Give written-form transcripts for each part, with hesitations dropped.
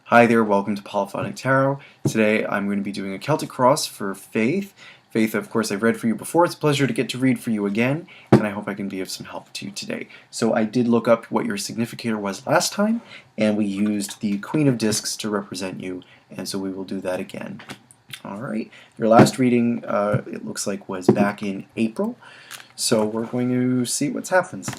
Hi there, welcome to Polyphonic Tarot. Today I'm going to be doing a Celtic cross for Faith. Faith, of course, I've read for you before. It's a pleasure to get to read for you again, and I hope I can be of some help to you today. So I did look up what your significator was last time, and we used the Queen of Discs to represent you, and so we will do that again. Alright, your last reading, it looks like, was back in April, so we're going to see what happens.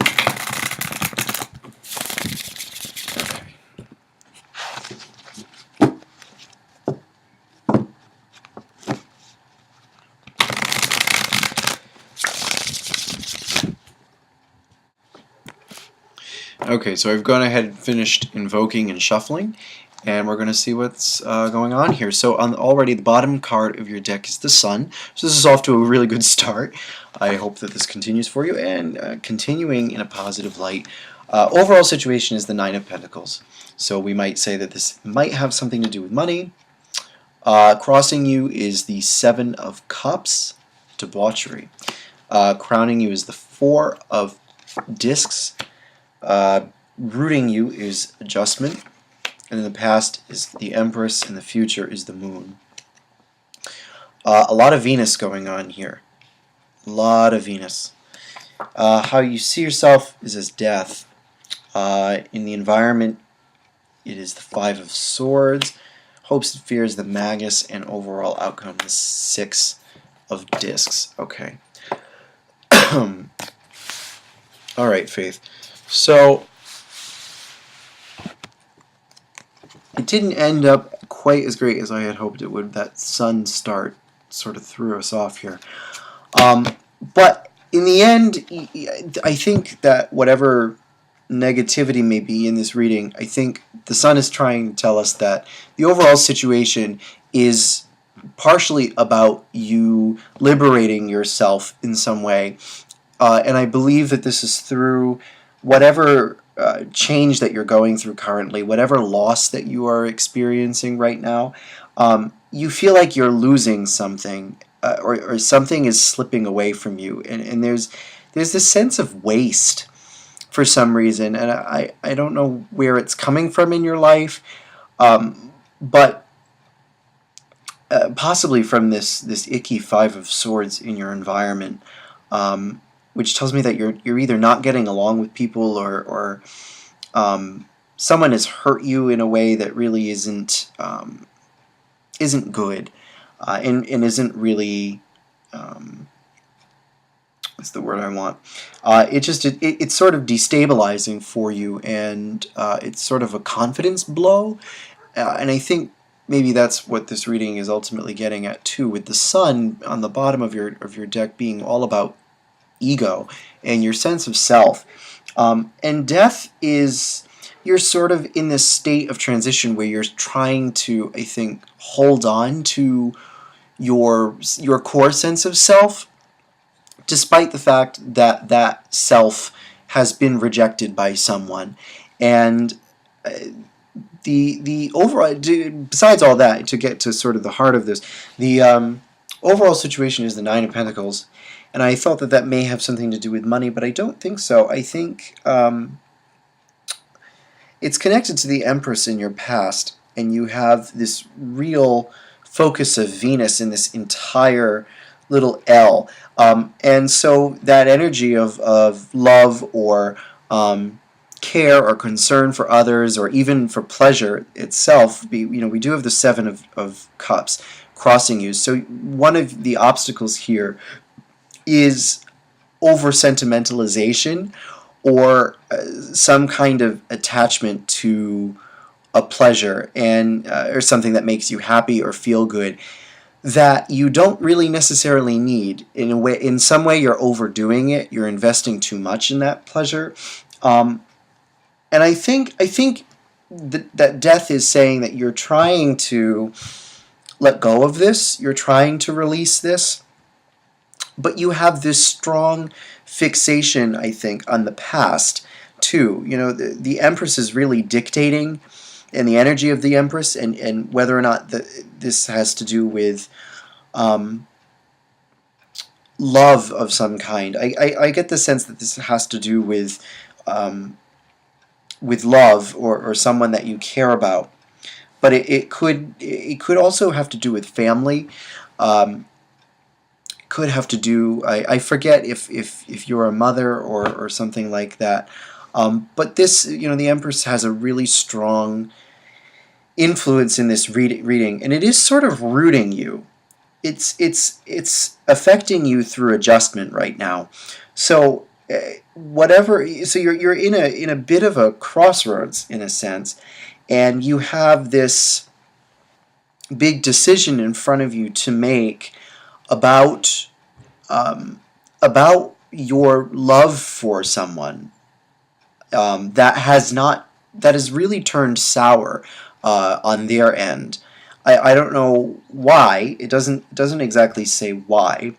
Okay, so I've gone ahead and finished invoking and shuffling, and we're going to see what's going on here. So already the bottom card of your deck is the Sun, so this is off to a really good start. I hope that this continues for you, and continuing in a positive light. Overall situation is the Nine of Pentacles, so we might say that this might have something to do with money. Crossing you is the Seven of Cups, debauchery. Crowning you is the Four of Discs. Rooting you is adjustment, and in the past is the Empress, and the future is the Moon. A lot of Venus going on here. A lot of Venus. How you see yourself is as death. In the environment, it is the Five of Swords. Hopes and fears, the Magus, and overall outcome, the Six of Discs. Okay. Alright, Faith. So, it didn't end up quite as great as I had hoped it would. That Sun start sort of threw us off here. But in the end, I think that whatever negativity may be in this reading, I think the Sun is trying to tell us that the overall situation is partially about you liberating yourself in some way. And I believe that this is through whatever change that you're going through currently, whatever loss that you are experiencing right now, you feel like you're losing something, or something is slipping away from you, and there's this sense of waste for some reason, and I don't know where it's coming from in your life, but possibly from this icky Five of Swords in your environment. Which tells me that you're either not getting along with people, or someone has hurt you in a way that really isn't good, and isn't really what's the word I want? It's sort of destabilizing for you, and it's sort of a confidence blow, and I think maybe that's what this reading is ultimately getting at too, with the Sun on the bottom of your deck being all about ego and your sense of self. And death is, you're sort of in this state of transition where you're trying to, I think, hold on to your core sense of self, despite the fact that that self has been rejected by someone. And the overall, besides all that, to get to sort of the heart of this, the overall situation is the Nine of Pentacles. And I thought that may have something to do with money, but I don't think so. I think it's connected to the Empress in your past, and you have this real focus of Venus in this entire little L. And so that energy of love, or care or concern for others, or even for pleasure itself, we do have the Seven of Cups crossing you. So one of the obstacles here is over-sentimentalization, or some kind of attachment to a pleasure, and or something that makes you happy or feel good, that you don't really necessarily need. In some way you're overdoing it, you're investing too much in that pleasure, and I think that death is saying that you're trying to let go of this, you're trying to release this, but you have this strong fixation, I think, on the past, too. The Empress is really dictating, and the energy of the Empress, and whether or not this has to do with love of some kind. I get the sense that this has to do with love, or someone that you care about. but it could also have to do with family. Um, could have to do. I forget if you're a mother or something like that. But this, the Empress has a really strong influence in this reading, and it is sort of rooting you. It's affecting you through adjustment right now. So whatever. So you're in a bit of a crossroads in a sense, and you have this big decision in front of you to make about um, about your love for someone that has really turned sour on their end. I don't know why. It doesn't exactly say why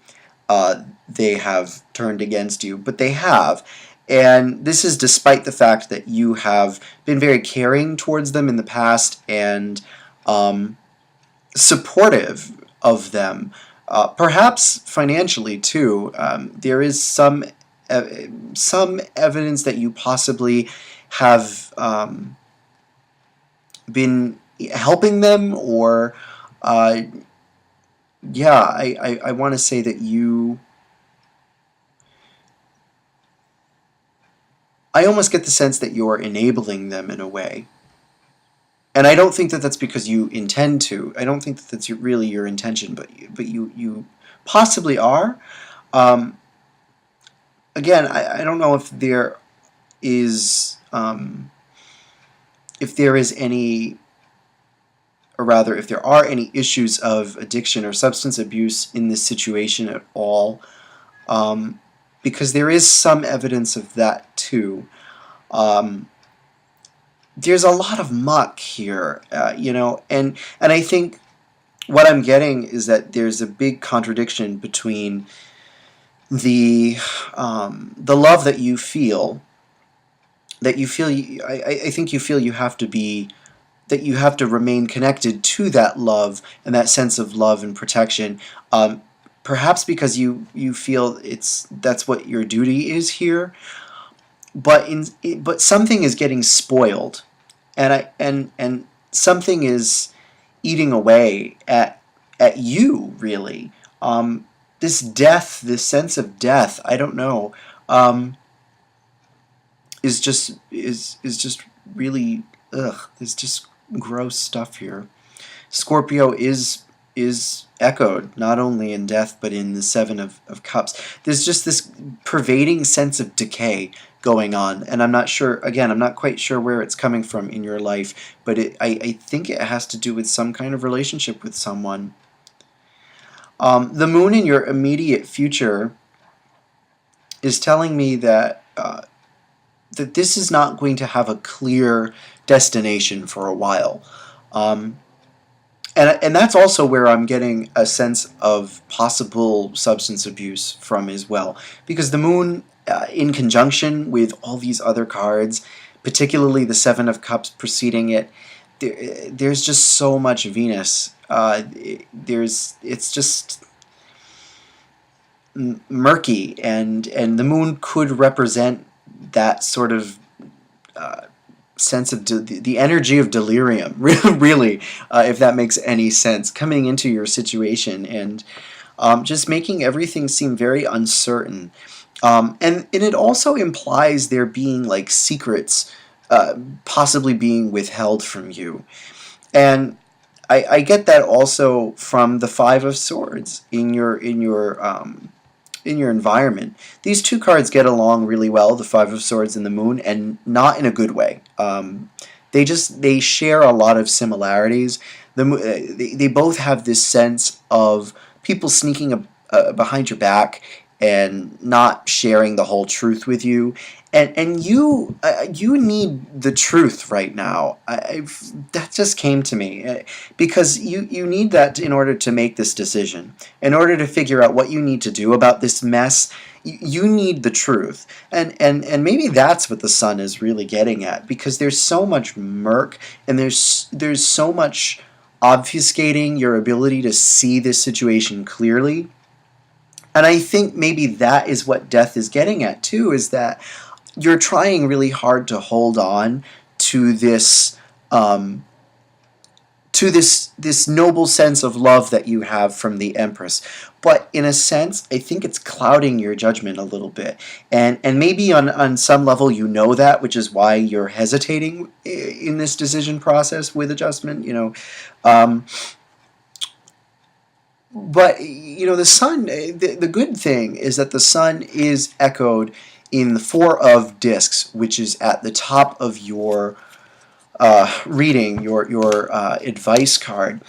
they have turned against you, but they have. And this is despite the fact that you have been very caring towards them in the past and um, supportive of them, perhaps financially too. There is some evidence that you possibly have been helping them, or uh, yeah, I want to say that I almost get the sense that you're enabling them in a way. And I don't think that that's because you intend to. I don't think that that's really your intention, but you possibly are. Um, Again, I don't know is if there is any, or rather, if there are any issues of addiction or substance abuse in this situation at all, um, because there is some evidence of that too. Um, there's a lot of muck here, and I think what I'm getting is that there's a big contradiction between the love that you feel. I think you feel you have to be that you have to remain connected to that love and that sense of love and protection. Perhaps because you feel that's what your duty is here, but something is getting spoiled, and something is eating away at you really. This sense of death, I don't know, is just really ugh. It's just gross stuff here. Scorpio is echoed not only in death but in the Seven of Cups. There's just this pervading sense of decay going on, and I'm not sure. Again, I'm not quite sure where it's coming from in your life, but I think it has to do with some kind of relationship with someone. The moon in your immediate future is telling me that this is not going to have a clear destination for a while. Um, and that's also where I'm getting a sense of possible substance abuse from as well. Because the moon, in conjunction with all these other cards, particularly the Seven of Cups preceding it, there's just so much Venus. It's just murky, and the moon could represent that sort of sense of the energy of delirium, really, if that makes any sense, coming into your situation and just making everything seem very uncertain. And it also implies there being like secrets possibly being withheld from you. And I get that also from the Five of Swords in your environment. These two cards get along really well, the Five of Swords and the Moon, and not in a good way. They share a lot of similarities. They both have this sense of people sneaking behind your back and not sharing the whole truth with you. And you need the truth right now. That just came to me because you need that in order to make this decision, in order to figure out what you need to do about this mess. You need the truth, and maybe that's what the sun is really getting at, because there's so much murk, and there's so much obfuscating your ability to see this situation clearly. And I think maybe that is what death is getting at too, is that you're trying really hard to hold on to this to this noble sense of love that you have from the Empress. But in a sense, I think it's clouding your judgment a little bit. And maybe on some level you know that, which is why you're hesitating in this decision process with adjustment, Um, but the sun, the good thing is that the sun is echoed in the Four of Discs, which is at the top of your reading, your advice card.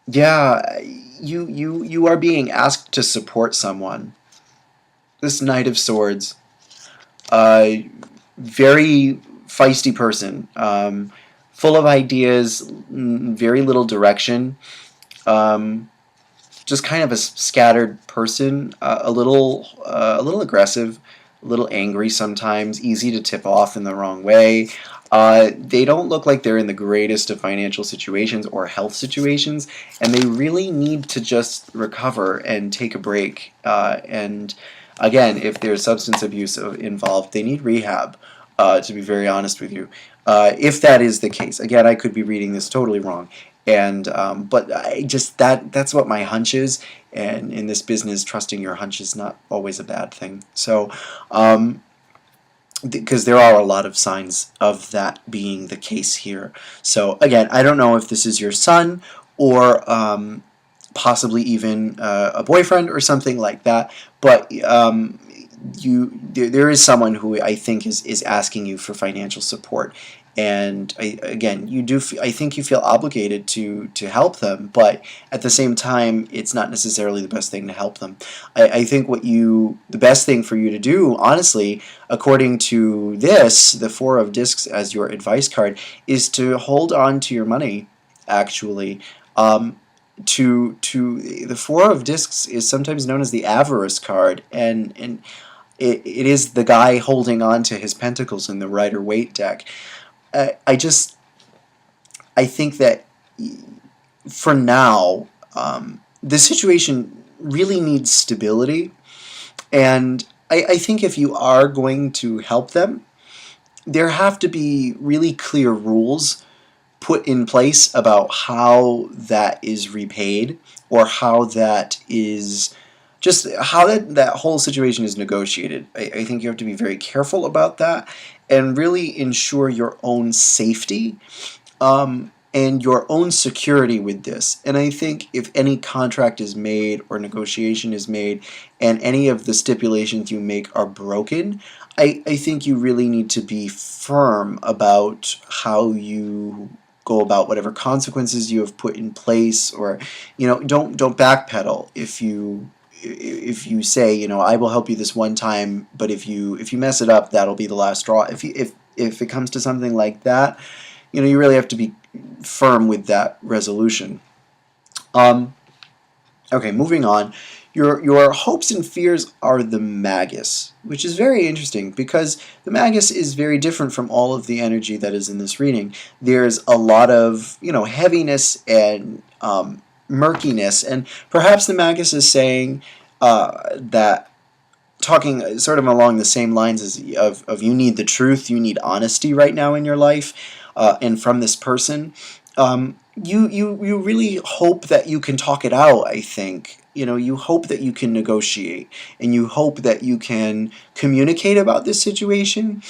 Yeah, you are being asked to support someone. This Knight of Swords, very feisty person, full of ideas, very little direction. Um, just kind of a scattered person, a little aggressive, a little angry sometimes, easy to tip off in the wrong way. They don't look like they're in the greatest of financial situations or health situations, and they really need to just recover and take a break. And again, if there's substance abuse involved, they need rehab. To be very honest with you, if that is the case, again, I could be reading this totally wrong. And but I just that's what my hunch is, and in this business, trusting your hunch is not always a bad thing. So, because there are a lot of signs of that being the case here. So again, I don't know if this is your son or possibly even a boyfriend or something like that, but there is someone who I think is asking you for financial support, and again, I think you feel obligated to help them, but at the same time, it's not necessarily the best thing to help them. I think the best thing for you to do, honestly, according to this, the Four of Discs as your advice card, is to hold on to your money. Actually, to the Four of Discs is sometimes known as the avarice card, and it is the guy holding on to his pentacles in the Rider-Waite deck. I think that for now, the situation really needs stability, and I think if you are going to help them, there have to be really clear rules put in place about how that is repaid, or how that is just how that whole situation is negotiated. I think you have to be very careful about that and really ensure your own safety and your own security with this. And I think if any contract is made or negotiation is made and any of the stipulations you make are broken, I think you really need to be firm about how you go about whatever consequences you have put in place, or don't backpedal if you say, I will help you this one time, but if you mess it up, that'll be the last straw. If it comes to something like that, you really have to be firm with that resolution. Okay, moving on. Your hopes and fears are the Magus, which is very interesting because the Magus is very different from all of the energy that is in this reading. There's a lot of heaviness and murkiness, and perhaps the Magus is saying that, talking sort of along the same lines as of you need the truth, you need honesty right now in your life, and from this person, you really hope that you can talk it out. I think you hope that you can negotiate, and you hope that you can communicate about this situation.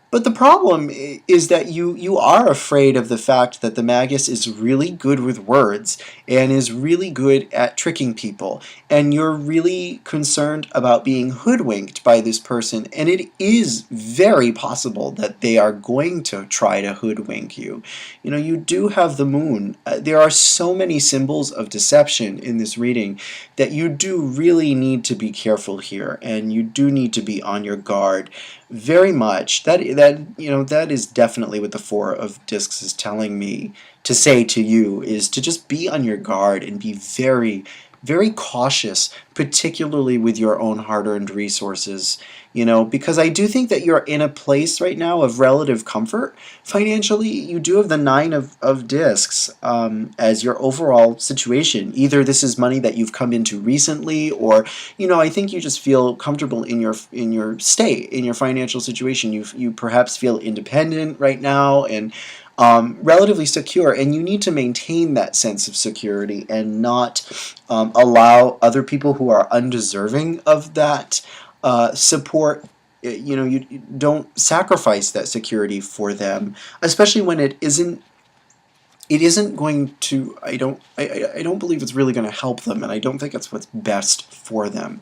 But the problem is that you are afraid of the fact that the Magus is really good with words and is really good at tricking people, and you're really concerned about being hoodwinked by this person, and it is very possible that they are going to try to hoodwink you. You do have the moon. There are so many symbols of deception in this reading that you do really need to be careful here, and you do need to be on your guard very much. That is definitely what the Four of Discs is telling me to say to you, is to just be on your guard and be very, very cautious, particularly with your own hard-earned resources, because I do think that you're in a place right now of relative comfort financially. You do have the Nine of Discs as your overall situation. Either this is money that you've come into recently, or I think you just feel comfortable in your state, in your financial situation. You perhaps feel independent right now, and relatively secure, and you need to maintain that sense of security and not allow other people who are undeserving of that support. You don't sacrifice that security for them, especially when it isn't going to. I don't believe it's really going to help them, and I don't think it's what's best for them.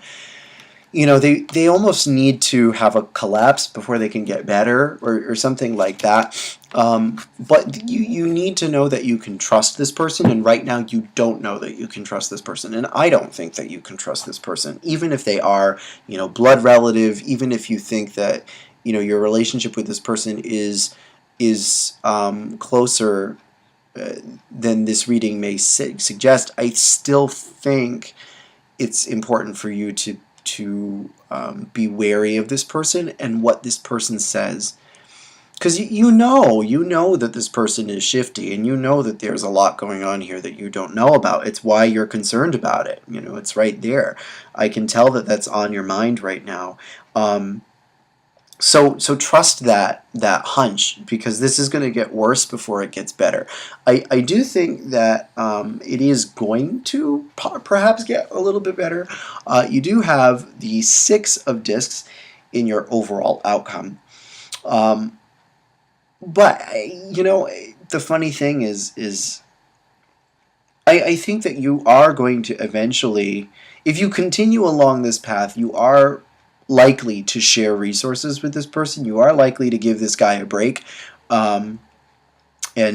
They almost need to have a collapse before they can get better, or something like that. But you need to know that you can trust this person, and right now you don't know that you can trust this person, and I don't think that you can trust this person, even if they are, blood relative, even if you think that, your relationship with this person is closer than this reading may suggest. I still think it's important for you to be wary of this person and what this person says, because you know that this person is shifty, and you know that there's a lot going on here that you don't know about. It's why you're concerned about it. It's right there. I can tell that that's on your mind right now. So trust that hunch, because this is going to get worse before it gets better. I do think that it is going to perhaps get a little bit better. You do have the 6 of discs in your overall outcome. But the funny thing is I think that you are going to eventually, if you continue along this path, you are likely to share resources with this person. You are likely to give this guy a break and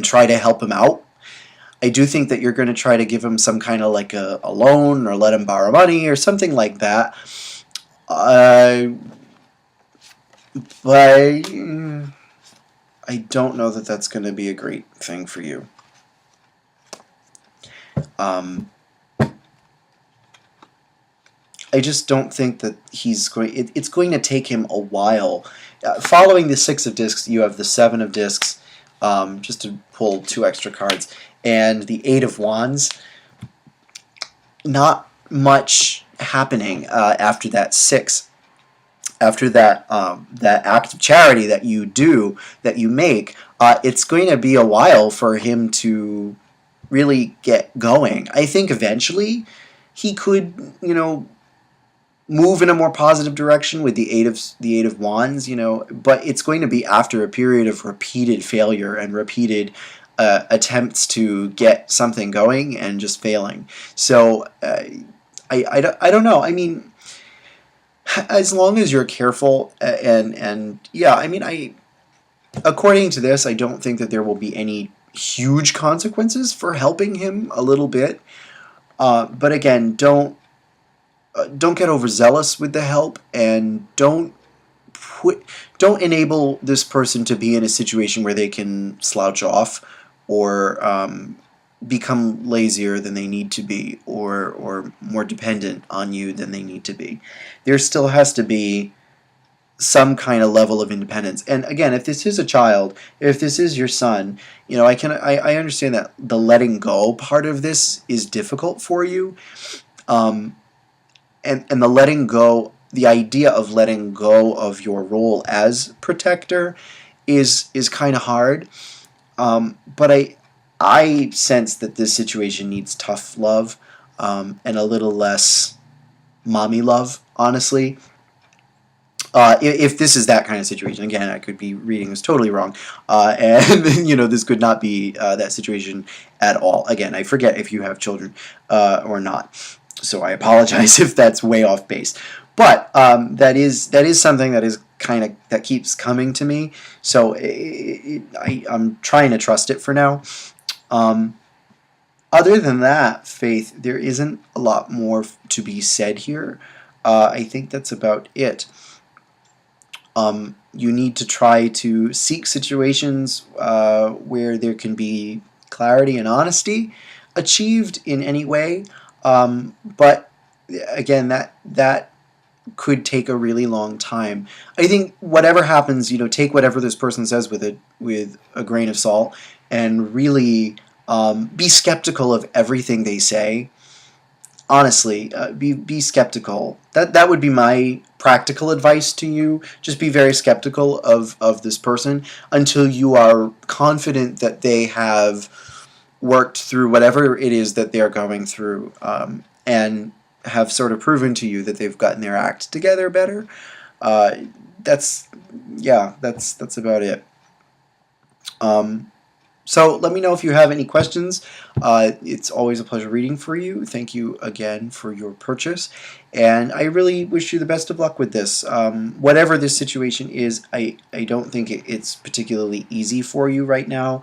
try to help him out. I do think that you're going to try to give him some kind of like a loan, or let him borrow money or something like that. But I don't know that that's going to be a great thing for you. I just don't think that he's going. It's going to take him a while. Following the 6 of discs, you have the 7 of discs, just to pull 2 extra cards, and the 8 of wands. Not much happening after that 6. After that act of charity that you make, it's going to be a while for him to really get going. I think eventually he could, move in a more positive direction with the 8 of wands, but it's going to be after a period of repeated failure and repeated attempts to get something going and just failing. So I don't know. I mean, as long as you're careful and yeah, I mean, according to this, I don't think that there will be any huge consequences for helping him a little bit. But again, don't get overzealous with the help, and don't enable this person to be in a situation where they can slouch off, or become lazier than they need to be, or more dependent on you than they need to be. There still has to be some kind of level of independence. And again, if this is a child, if this is your son, I understand that the letting go part of this is difficult for you. And the letting go, the idea of letting go of your role as protector is kind of hard. But I sense that this situation needs tough love, and a little less mommy love, honestly. If this is that kind of situation, again, I could be reading this totally wrong, and this could not be that situation at all. Again, I forget if you have children or not. So I apologize if that's way off base, but that is something that is that keeps coming to me. So I'm trying to trust it for now. Other than that, Faith, there isn't a lot more to be said here. I think that's about it. You need to try to seek situations where there can be clarity and honesty achieved in any way. But again, that could take a really long time. I think whatever happens, take whatever this person says with a grain of salt, and really be skeptical of everything they say. honestly, be skeptical. That would be my practical advice to you. Just be very skeptical of this person until you are confident that they have worked through whatever it is that they're going through, and have sort of proven to you that they've gotten their act together better. Uh, that's yeah, that's about it. Um, so let me know if you have any questions. It's always a pleasure reading for you. Thank you again for your purchase, and I really wish you the best of luck with this. Whatever this situation is, I don't think it's particularly easy for you right now.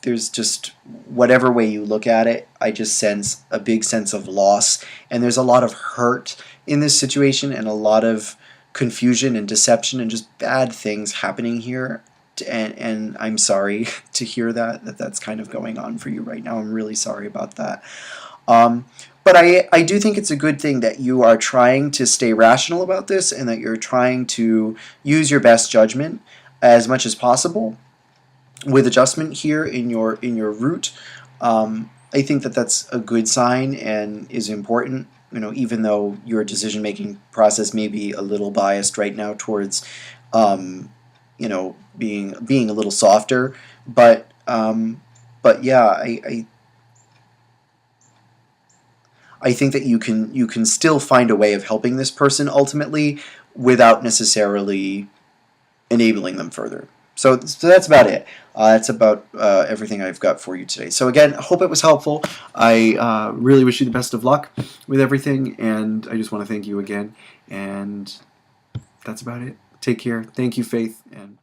There's just, whatever way you look at it, I just sense a big sense of loss, and there's a lot of hurt in this situation, and a lot of confusion and deception and just bad things happening here. And I'm sorry to hear that that's kind of going on for you right now. I'm really sorry about that. Um, but I do think it's a good thing that you are trying to stay rational about this, and that you're trying to use your best judgment as much as possible with adjustment here in your route. I think that that's a good sign and is important. Even though your decision-making process may be a little biased right now towards, being a little softer, but yeah, I think that you can still find a way of helping this person ultimately without necessarily enabling them further. So that's about it. That's about everything I've got for you today. So again, I hope it was helpful. I really wish you the best of luck with everything, and I just want to thank you again. And that's about it. Take care. Thank you, Faith, and